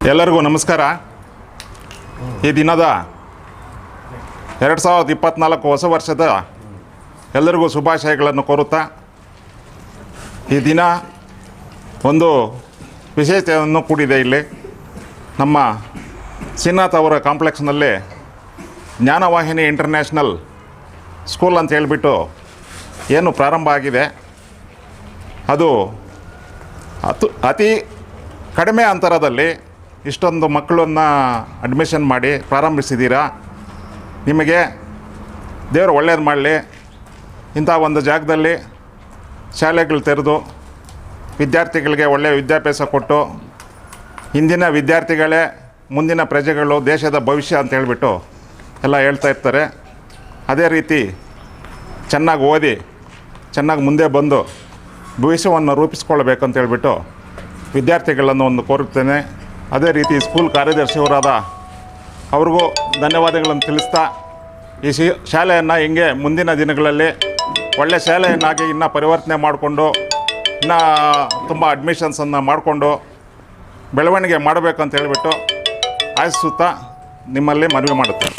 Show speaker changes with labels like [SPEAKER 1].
[SPEAKER 1] ಎಲ್ಲರಿಗೂ ನಮಸ್ಕಾರ. ಈ ದಿನದ 2024 ಹೊಸ ವರ್ಷದ ಎಲ್ಲರಿಗೂ ಶುಭಾಶಯಗಳನ್ನು ಕೋರುತ್ತಾ, ಈ ದಿನ ಒಂದು ವಿಶೇಷತೆಯನ್ನು ಕೂಡಿದೆ. ಇಲ್ಲಿ ನಮ್ಮ ಶ್ರೀನಾಥ್ ಅವರ ಕಾಂಪ್ಲೆಕ್ಸ್ನಲ್ಲಿ ಜ್ಞಾನವಾಹಿನಿ ಇಂಟರ್ನ್ಯಾಷನಲ್ ಸ್ಕೂಲ್ ಅಂತ ಹೇಳಿಬಿಟ್ಟು ಏನು ಪ್ರಾರಂಭ ಆಗಿದೆ, ಅದು ಅತಿ ಕಡಿಮೆ ಅಂತರದಲ್ಲಿ ಇಷ್ಟೊಂದು ಮಕ್ಕಳನ್ನು ಅಡ್ಮಿಷನ್ ಮಾಡಿ ಪ್ರಾರಂಭಿಸಿದ್ದೀರಾ. ನಿಮಗೆ ದೇವರು ಒಳ್ಳೇದು ಮಾಡಲಿ. ಇಂಥ ಒಂದು ಜಾಗದಲ್ಲಿ ಶಾಲೆಗಳು ತೆರೆದು ವಿದ್ಯಾರ್ಥಿಗಳಿಗೆ ಒಳ್ಳೆಯ ವಿದ್ಯಾಭ್ಯಾಸ ಕೊಟ್ಟು, ಇಂದಿನ ವಿದ್ಯಾರ್ಥಿಗಳೇ ಮುಂದಿನ ಪ್ರಜೆಗಳು, ದೇಶದ ಭವಿಷ್ಯ ಅಂತ ಹೇಳಿಬಿಟ್ಟು ಎಲ್ಲ ಹೇಳ್ತಾ ಇರ್ತಾರೆ. ಅದೇ ರೀತಿ ಚೆನ್ನಾಗಿ ಓದಿ ಚೆನ್ನಾಗಿ ಮುಂದೆ ಬಂದು ಭವಿಷ್ಯವನ್ನು ರೂಪಿಸ್ಕೊಳ್ಬೇಕಂತ ಹೇಳ್ಬಿಟ್ಟು ವಿದ್ಯಾರ್ಥಿಗಳನ್ನು ಒಂದು ಕೋರುತ್ತೇನೆ. ಅದೇ ರೀತಿ ಸ್ಕೂಲ್ ಕಾರ್ಯದರ್ಶಿಯವರಾದ ಅವ್ರಿಗೂ ಧನ್ಯವಾದಗಳನ್ನು ತಿಳಿಸ್ತಾ, ಈ ಶಾಲೆಯನ್ನು ಹಿಂಗೆ ಮುಂದಿನ ದಿನಗಳಲ್ಲಿ ಒಳ್ಳೆಯ ಶಾಲೆಯನ್ನಾಗಿ ಇನ್ನೂ ಪರಿವರ್ತನೆ ಮಾಡಿಕೊಂಡು ಇನ್ನೂ ತುಂಬ ಅಡ್ಮಿಷನ್ಸನ್ನು ಮಾಡಿಕೊಂಡು ಬೆಳವಣಿಗೆ ಮಾಡಬೇಕಂತ ಹೇಳಿಬಿಟ್ಟು ಆಶಿಸುತ್ತಾ ನಿಮ್ಮಲ್ಲಿ ಮನವಿ ಮಾಡುತ್ತೇನೆ.